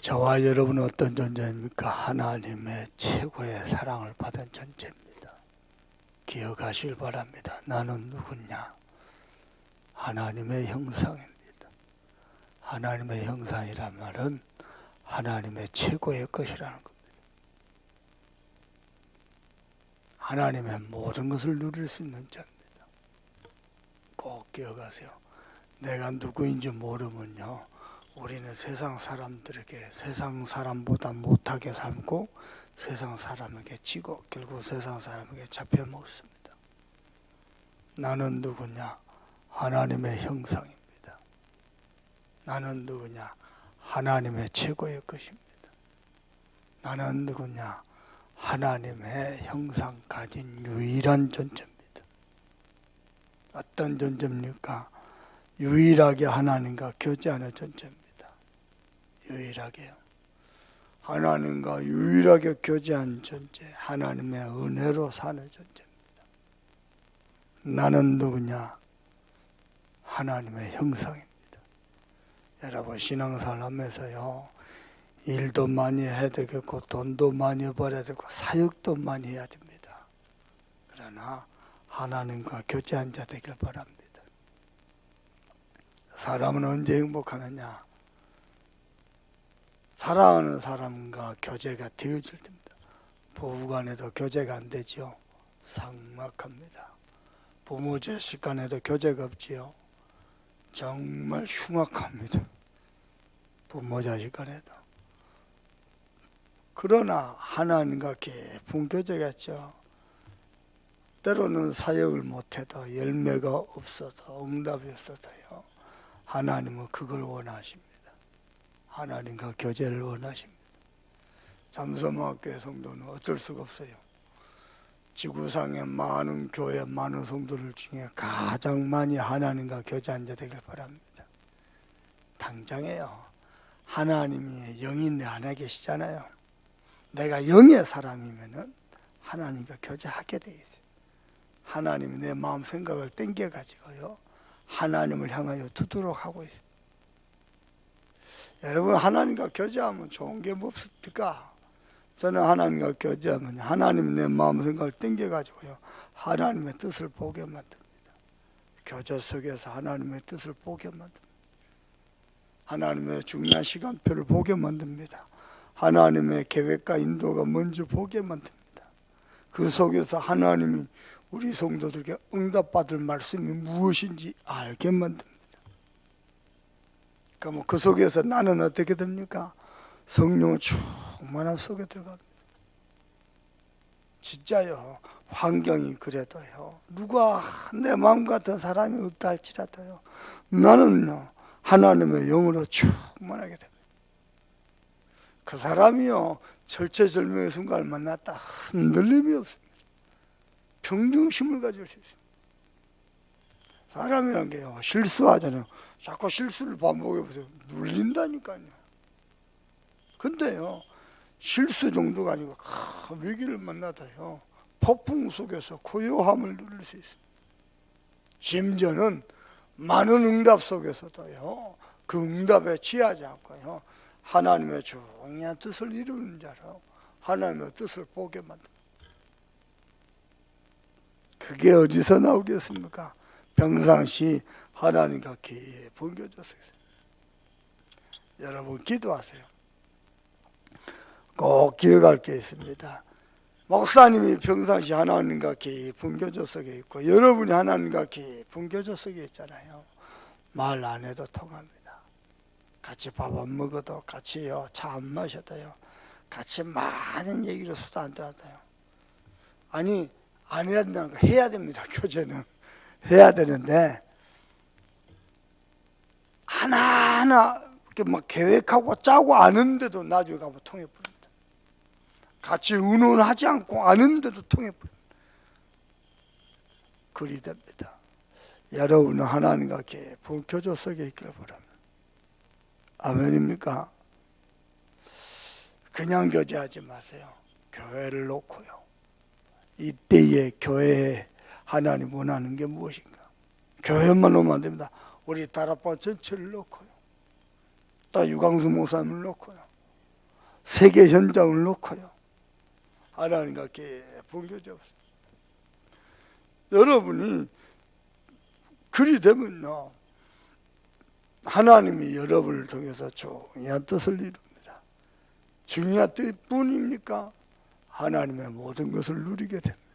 저와 여러분은 어떤 존재입니까? 하나님의 최고의 사랑을 받은 존재입니다. 기억하시길 바랍니다. 나는 누구냐? 하나님의 형상입니다. 하나님의 형상이란 말은 하나님의 최고의 것이라는 겁니다. 하나님의 모든 것을 누릴 수 있는 자입니다. 꼭 기억하세요. 내가 누구인지 모르면요, 우리는 세상 사람들에게 세상 사람보다 못하게 살고 세상 사람에게 지고 결국 세상 사람에게 잡혀 먹습니다. 나는 누구냐? 하나님의 형상입니다. 나는 누구냐? 하나님의 최고의 것입니다. 나는 누구냐? 하나님의 형상 가진 유일한 존재입니다. 어떤 존재입니까? 유일하게 하나님과 교제하는 존재입니다. 유일하게요. 하나님과 유일하게 교제한 존재, 하나님의 은혜로 사는 존재입니다. 나는 누구냐? 하나님의 형상입니다. 여러분, 신앙생활 하면서요, 일도 많이 해야 되겠고 돈도 많이 벌어야 되고 사역도 많이 해야 됩니다. 그러나 하나님과 교제한 자 되길 바랍니다. 사람은 언제 행복하느냐? 사랑하는 사람과 교제가 되어질 때입니다. 부부간에도 교제가 안 되지요. 삭막합니다. 부모 자식 간에도 교제가 없지요. 정말 흉악합니다. 부모 자식 간에도. 그러나 하나님과 깊은 교제가 있죠. 때로는 사역을 못해도 열매가 없어서 응답이 없어서요, 하나님은 그걸 원하십니다. 하나님과 교제를 원하십니다. 잠수함학교의 성도는 어쩔 수가 없어요. 지구상의 많은 교회, 많은 성도들 중에 가장 많이 하나님과 교제한 자 되길 바랍니다. 당장에요, 하나님이 영이 내 안에 계시잖아요. 내가 영의 사람이면은 하나님과 교제하게 돼 있어요. 하나님이 내 마음 생각을 땡겨가지고요, 하나님을 향하여 두도록 하고 있어요. 여러분, 하나님과 교제하면 좋은 게 뭡니까? 저는 하나님과 교제하면 하나님이 내 마음 생각을 땡겨가지고요, 하나님의 뜻을 보게 만듭니다. 교제 속에서 하나님의 뜻을 보게 만듭니다. 하나님의 중요한 시간표를 보게 만듭니다. 하나님의 계획과 인도가 뭔지 보게 만듭니다. 그 속에서 하나님이 우리 성도들에게 응답받을 말씀이 무엇인지 알게 만듭니다. 그러면 그 속에서 나는 어떻게 됩니까? 성령의 충만함 속에 들어갑니다. 진짜요, 환경이 그래도요, 누가 내 마음 같은 사람이 없다 할지라도요, 나는요, 하나님의 영으로 충만하게 됩니다. 그 사람이요, 절체절명의 순간을 만났다 흔들림이 없습니다. 평중심을 가질 수 있습니다. 사람이란 게요, 실수하잖아요. 자꾸 실수를 반복해보세요. 눌린다니까요. 근데요, 실수 정도가 아니고 큰 위기를 만나다요, 폭풍 속에서 고요함을 누릴 수 있습니다. 심지어는 많은 응답 속에서도요, 그 응답에 취하지 않고요, 하나님의 중요한 뜻을 이루는 자로 하나님의 뜻을 보게 만듭니다. 그게 어디서 나오겠습니까? 평상시 하나님과 깊은 교제 속에서. 여러분, 기도하세요. 꼭 기억할 게 있습니다. 목사님이 평상시 하나님과 깊은 교제 속에 있고 여러분이 하나님과 깊은 교제 속에 있잖아요. 말 안 해도 통합니다. 같이 밥 안 먹어도, 같이요 차 안 마셔도요, 같이 많은 얘기를 수다 안 떨어요. 아니, 안 해야 된다는 거, 해야 됩니다. 교제는 해야 되는데 하나하나 이렇게 막 계획하고 짜고 아는데도 나중에 가면 통해버립니다. 같이 의논하지 않고 아는데도 통해버립니다. 그리 됩니다. 여러분은 하나님과 깊은 교제 속에 있기를 바랍니다. 아멘입니까? 그냥 교제하지 마세요. 교회를 놓고요. 이때의 교회에 하나님 원하는 게 무엇인가? 교회만 오면 안 됩니다. 우리 다락방 전체를 놓고요, 또 유광수 목사님을 놓고요, 세계 현장을 놓고요, 하나님과 깊은 교제 없습니다. 여러분이 그리 되면요, 하나님이 여러분을 통해서 중요한 뜻을 이룹니다. 중요한 뜻뿐입니까? 하나님의 모든 것을 누리게 됩니다.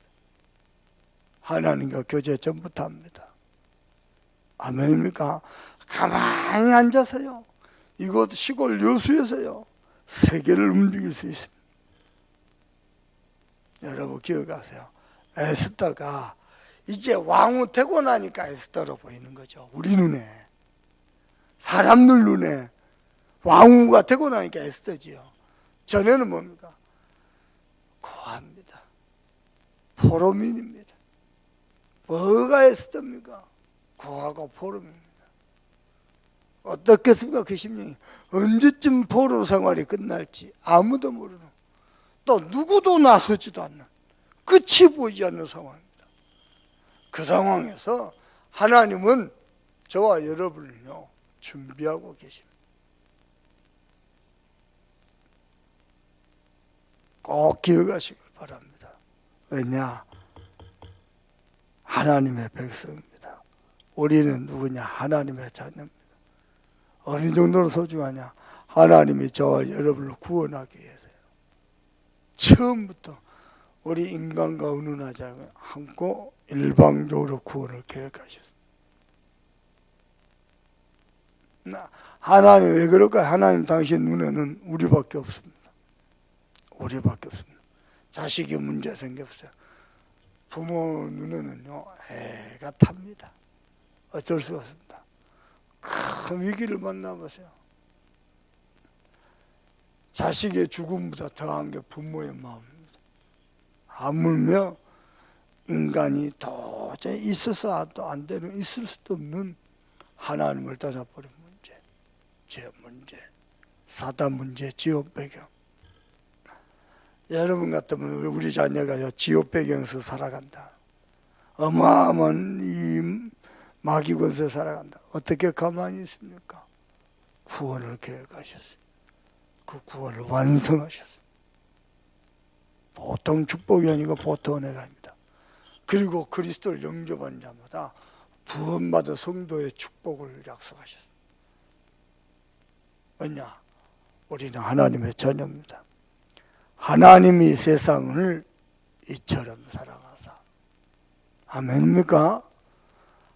하나님과 교제 전부터 합니다. 아멘입니까? 가만히 앉아서요, 이곳 시골 여수에서요, 세계를 움직일 수 있습니다. 여러분 기억하세요. 에스더가 이제 왕후 되고 나니까 에스더로 보이는 거죠. 우리 눈에, 사람들 눈에 왕후가 되고 나니까 에스더지요. 전에는 뭡니까? 고아입니다. 포로민입니다. 뭐가 에스더입니까? 고아가 포로민입니다. 어떻겠습니까? 그 심령이 언제쯤 포로 생활이 끝날지 아무도 모르는, 또 누구도 나서지도 않는, 끝이 보이지 않는 상황입니다. 그 상황에서 하나님은 저와 여러분을요, 준비하고 계십니다. 꼭 기억하시길 바랍니다. 왜냐? 하나님의 백성입니다. 우리는 누구냐? 하나님의 자녀입니다. 어느 정도로 소중하냐? 하나님이 저와 여러분을 구원하기 위해서요, 처음부터 우리 인간과 의논하지 않고 일방적으로 구원을 계획하셨습니다. 하나님 왜 그럴까요? 하나님 당신 눈에는 우리밖에 없습니다. 우리밖에 없습니다. 자식이 문제 생겼어요. 부모 눈에는요, 애가 탑니다. 어쩔 수가 없습니다. 큰 위기를 만나보세요. 자식의 죽음보다 더한 게 부모의 마음입니다. 하물며 인간이 도저히 있어서도 안 되는, 있을 수도 없는 하나님을 떠나버린 문제, 죄 문제, 사단 문제, 지옥 배경. 여러분 같으면 우리 자녀가 지옥 배경에서 살아간다, 어마어마한 이 마귀 권세에 살아간다, 어떻게 가만히 있습니까? 구원을 계획하셨어요. 그 구원을 완성하셨어요. 보통 축복이 아니고 보통 은혜가입니다. 그리고 그리스도를 영접한 자마다 구원받은 성도의 축복을 약속하셨어요. 왜냐? 우리는 하나님의 자녀입니다. 하나님이 세상을 이처럼 사랑하사. 아멘입니까?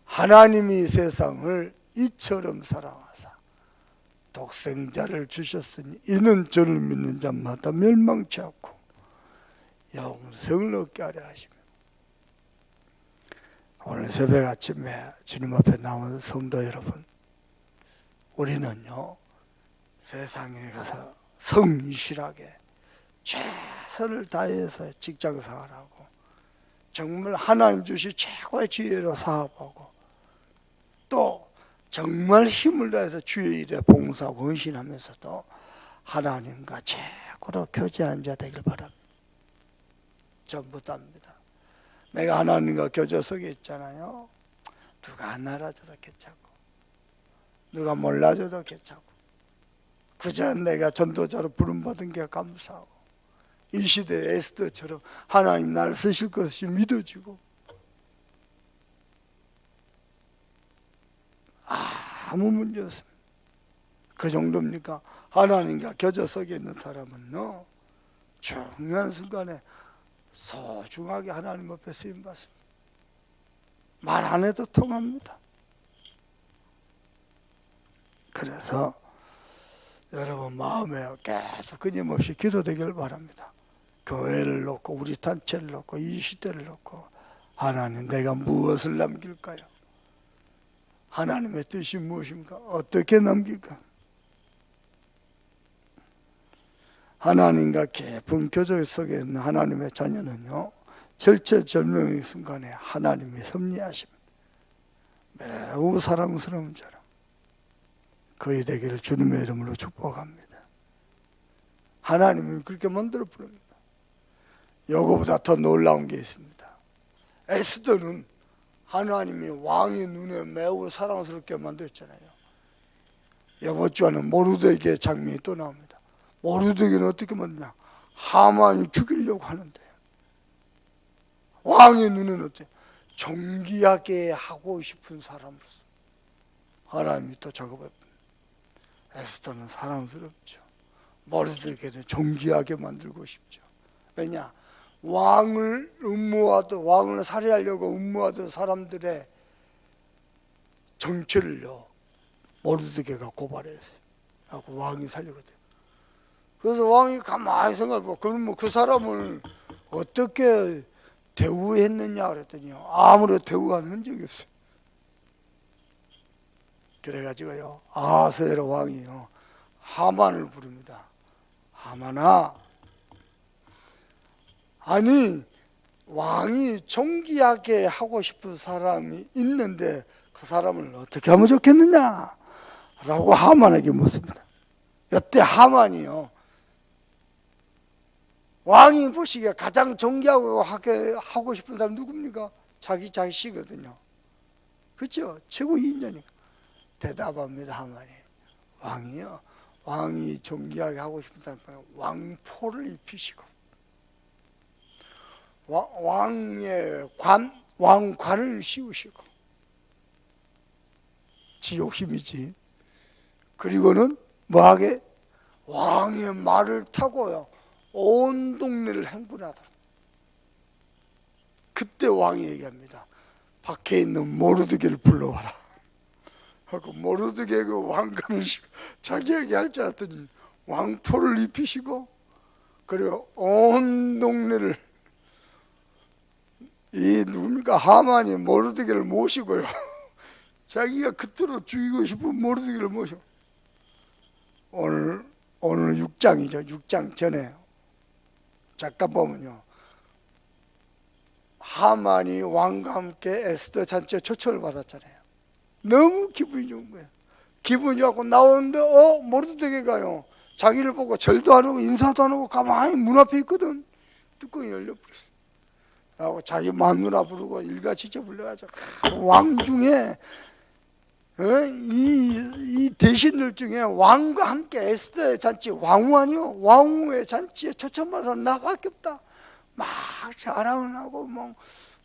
하나님이 세상을 이처럼 사랑하사 독생자를 주셨으니 이는 저를 믿는 자마다 멸망치 않고 영생을 얻게 하려 하시며. 오늘 새벽 아침에 주님 앞에 나온 성도 여러분, 우리는요, 세상에 가서 성실하게 최선을 다해서 직장생활하고 정말 하나님 주신 최고의 지혜로 사업하고 또 정말 힘을 다해서 주의 일에 봉사하고 헌신하면서도 하나님과 최고로 교제한 자 되길 바랍니다. 전부 다입니다. 내가 하나님과 교제 속에 있잖아요. 누가 안 알아줘도 괜찮고 누가 몰라줘도 괜찮고 그저 내가 전도자로 부름받은 게 감사하고 이 시대의 에스더처럼 하나님 나를 쓰실 것이 믿어지고 아무 문제 없습니다. 그 정도입니까? 하나님과 교제 속에 있는 사람은요, 중요한 순간에 소중하게 하나님 앞에 쓰임받습니다. 말 안 해도 통합니다. 그래서 여러분 마음에 계속 끊임없이 기도되길 바랍니다. 교회를 놓고 우리 단체를 놓고 이 시대를 놓고 하나님 내가 무엇을 남길까요? 하나님의 뜻이 무엇입니까? 어떻게 남길까? 하나님과 깊은 교제 속에 있는 하나님의 자녀는요, 절체절명의 순간에 하나님이 섭리하십니다. 매우 사랑스러운 자라 그리 되기를 주님의 이름으로 축복합니다. 하나님은 그렇게 만들어 부릅니다. 요거보다 더 놀라운 게 있습니다. 에스더는 하나님이 왕의 눈에 매우 사랑스럽게 만들었잖아요. 이번 주에는 모르드게의 장면이 또 나옵니다. 모르드게는 어떻게 만드냐? 하만이 죽이려고 하는데 왕의 눈은 어때? 존귀하게 하고 싶은 사람으로서 하나님이 또 작업해. 에스더는 사랑스럽죠. 모르드게는 존귀하게 만들고 싶죠. 왜냐? 왕을 살해하려고 음모하던 사람들의 정체를요 모르드게가 고발했어요. 하고 왕이 살리거든요. 그래서 왕이 가만히 생각하고 그럼 뭐 그 사람을 어떻게 대우했느냐 그랬더니요 아무런 대우한 흔적이 없어요. 그래가지고요 아하스웨로 왕이요 하만을 부릅니다. 하만아, 아니 왕이 존귀하게 하고 싶은 사람이 있는데 그 사람을 어떻게 하면 좋겠느냐 라고 하만에게 묻습니다. 이때 하만이요 왕이 보시기에 가장 존귀하고 하고 싶은 사람 누굽니까? 자기 자식이거든요. 그렇죠? 최고 인자니까. 대답합니다. 하만이. 왕이요 왕이 존귀하게 하고 싶은 사람 왕포를 입히시고 왕의 왕관을 씌우시고 지 욕심이지. 그리고는 뭐하게? 왕의 말을 타고요 온 동네를 행군하더라. 그때 왕이 얘기합니다. 밖에 있는 모르드게를 불러와라 하고 모르드게 그 왕관을 씌고 자기에게 할 줄 알았더니 왕포를 입히시고 그리고 온 동네를 이 누굽니까? 하만이 모르드게를 모시고요 자기가 그토록 죽이고 싶은 모르드게를 모시고 오늘 6장이죠. 6장 전에 잠깐 보면요 하만이 왕과 함께 에스더 잔치에 초청을 받았잖아요. 너무 기분이 좋은 거예요. 기분이 좋고 나오는데 모르드게가요 자기를 보고 절도 안 하고 인사도 안 하고 가만히 문 앞에 있거든. 뚜껑이 열려버렸어요. 하고 자기 마누라 부르고 일가지체 불러가지고 왕 중에 이 대신들 중에 왕과 함께 에스더의 잔치 왕후 아니요 왕후의 잔치에 초청받아서 나밖에 없다 막 자랑을 하고 뭐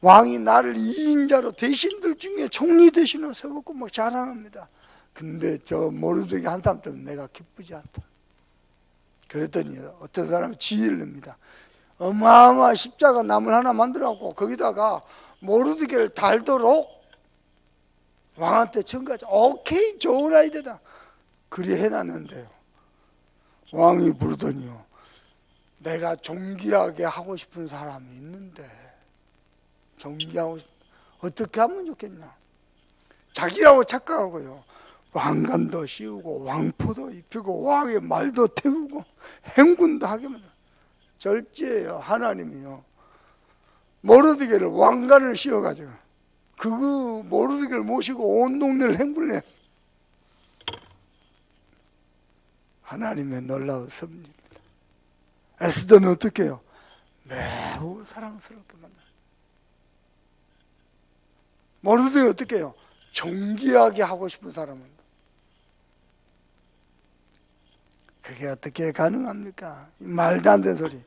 왕이 나를 2인자로 대신들 중에 총리 대신으로 세웠고 막 자랑합니다. 근데 저 모르드게 한 사람 때문에 내가 기쁘지 않다. 그랬더니 어떤 사람이 지혜를 냅니다. 어마어마한 십자가 나물 하나 만들어갖고 거기다가 모르드게를 달도록 왕한테 청구하자. 오케이, 좋은 아이디어다. 그리 해놨는데요 왕이 부르더니요 내가 존귀하게 하고 싶은 사람이 있는데 존귀하고 어떻게 하면 좋겠냐. 자기라고 착각하고요 왕관도 씌우고 왕포도 입히고 왕의 말도 태우고 행군도 하게 만들어요. 절제예요. 하나님이요 모르드게를 왕관을 씌워가지고 그 모르드게를 모시고 온 동네를 행군을 했어요. 하나님의 놀라운 섭리입니다. 에스더는 어떻게 해요? 매우 사랑스럽게 만나요. 모르드게는 어떻게 해요? 존귀하게 하고 싶은 사람은. 그게 어떻게 가능합니까? 말도 안 되는 소리.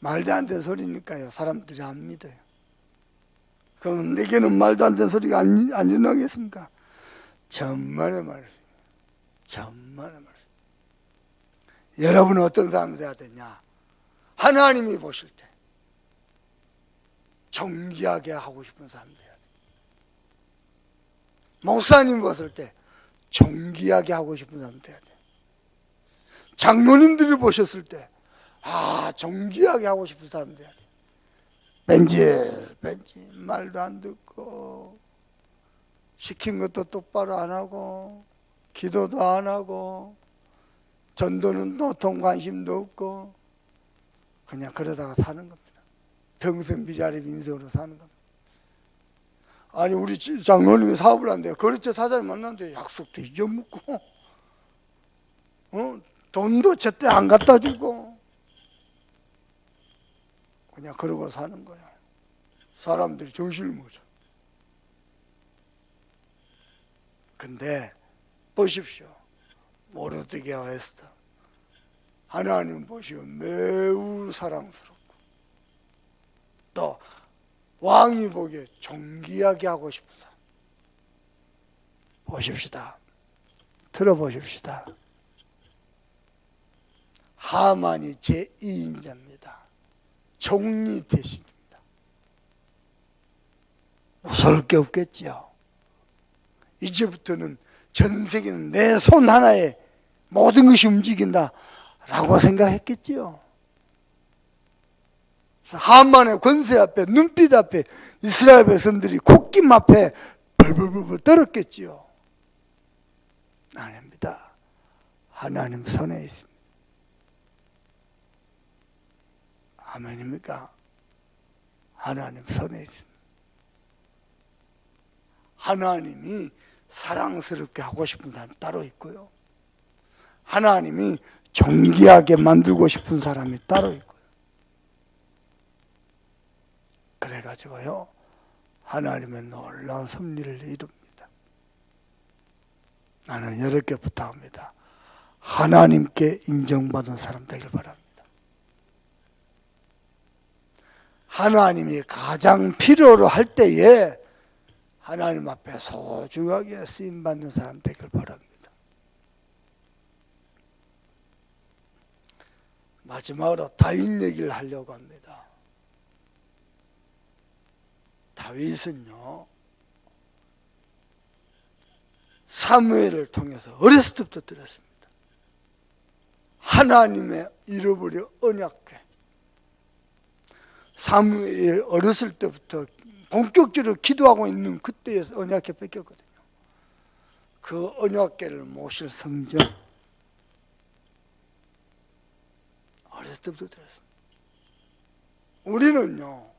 말도 안 되는 소리니까요 사람들이 안 믿어요. 그럼 내게는 말도 안 되는 소리가 안 일어나겠습니까? 천만의 말씀. 천만의 말씀. 여러분은 어떤 사람이 돼야 되냐? 하나님이 보실 때 존귀하게 하고 싶은 사람 돼야 돼. 목사님 보실 때 존귀하게 하고 싶은 사람 돼야 돼. 장로님들이 보셨을 때 존귀하게 하고 싶은 사람 돼야 돼. 벤질 말도 안 듣고 시킨 것도 똑바로 안 하고 기도도 안 하고 전도는 도통 관심도 없고 그냥 그러다가 사는 겁니다. 평생 비자립 인생으로 사는 겁니다. 아니 우리 장로님이 사업을 한대요. 거래처 사장님 만났는데 약속도 잊어먹고 돈도 제때 안 갖다 주고 그냥 그러고 사는 거야. 사람들이 정신을 못 차. 근데 보십시오. 모르드게와 에스더 하나님 보시고 매우 사랑스럽고 또 왕이 보기에 존귀하게 하고 싶은 사람. 보십시다. 들어보십시다. 하만이 제2인자입니다. 총리 대신입니다. 무서울 게 없겠죠. 이제부터는 전 세계는 내 손 하나에 모든 것이 움직인다 라고 생각했겠지요. 하만의 권세 앞에, 눈빛 앞에 이스라엘 백성들이 콧김 앞에 벌벌벌 떨었겠지요. 아닙니다. 하나님 손에 있습니다. 아멘입니까? 하나님 손에 있습니다. 하나님이 사랑스럽게 하고 싶은 사람 따로 있고요. 하나님이 존귀하게 만들고 싶은 사람이 따로 있고요. 그래가지고요, 하나님의 놀라운 섭리를 이룹니다. 나는 여러분께 부탁합니다. 하나님께 인정받은 사람 되길 바랍니다. 하나님이 가장 필요로 할 때에 하나님 앞에 소중하게 쓰임받는 사람 되길 바랍니다. 마지막으로 다윗 얘기를 하려고 합니다. 다윗은요, 사무엘을 통해서 어렸을 때부터 들었습니다. 하나님의 잃어버린 언약궤. 사무엘이 어렸을 때부터 본격적으로 기도하고 있는 그때에 언약궤 뺏겼거든요. 그 언약궤를 모실 성전, 어렸을 때부터 들었습니다. 우리는요,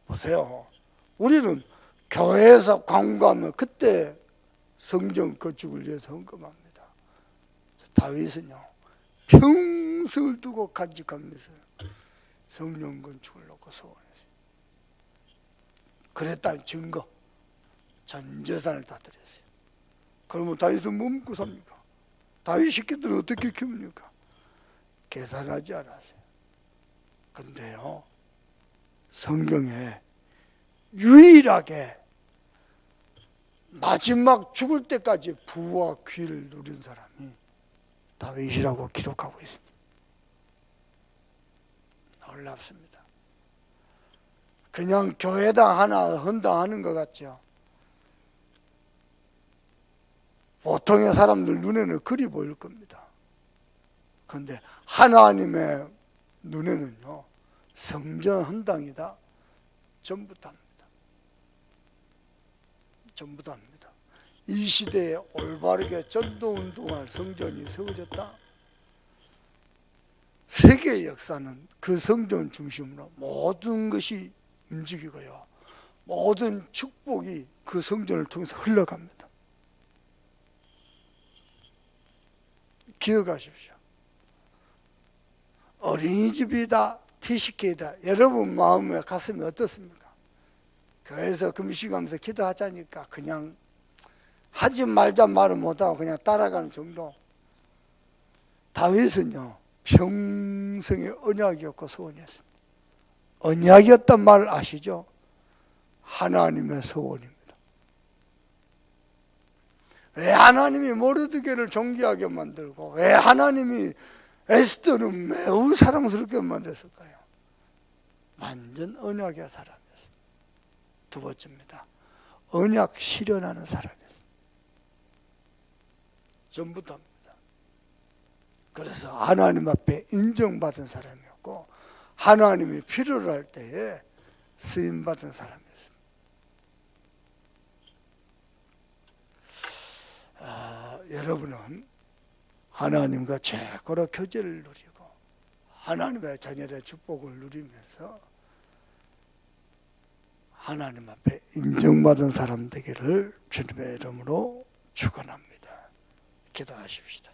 보세요. 우리는 교회에서 광고하면 그때 성전 건축을 위해서 헌금합니다. 다윗은요, 평생을 두고 간직하면서 성전 건축을 놓고 소원했어요. 그랬다는 증거, 전 재산을 다 드렸어요. 그러면 다윗은 뭐 먹고 삽니까? 다윗 새끼들은 어떻게 키웁니까? 계산하지 않았어요. 근데요, 성경에 유일하게 마지막 죽을 때까지 부와 귀를 누린 사람이 다윗이라고 기록하고 있습니다. 놀랍습니다. 그냥 교회당 하나 헌당하는 것 같죠. 보통의 사람들 눈에는 그리 보일 겁니다. 그런데 하나님의 눈에는요, 성전 헌당이다, 전부 다입니다. 전부 다입니다. 이 시대에 올바르게 전도운동할 성전이 세워졌다. 세계의 역사는 그 성전 중심으로 모든 것이 움직이고요, 모든 축복이 그 성전을 통해서 흘러갑니다. 기억하십시오. 어린이집이다, TCK다, 여러분 마음에 가슴이 어떻습니까? 교회에서 금식하면서 기도하자니까 그냥 하지 말자 말을 못하고 그냥 따라가는 정도. 다윗은요, 평생의 언약이었고 소원이었습니다. 언약이었단 말 아시죠? 하나님의 소원입니다. 왜 하나님이 모르드게를 존귀하게 만들고 왜 하나님이 에스더를 매우 사랑스럽게 만들었을까요? 완전 언약의 사람이었습니다. 두 번째입니다. 언약 실현하는 사람이었습니다. 전부 다입니다. 그래서 하나님 앞에 인정받은 사람이었고 하나님이 필요로 할 때에 쓰임받은 사람이었습니다. 여러분은 하나님과 최고로 교제를 누리고 하나님의 자녀의 축복을 누리면서 하나님 앞에 인정받은 사람 되기를 주님의 이름으로 축원합니다. 기도하십시다.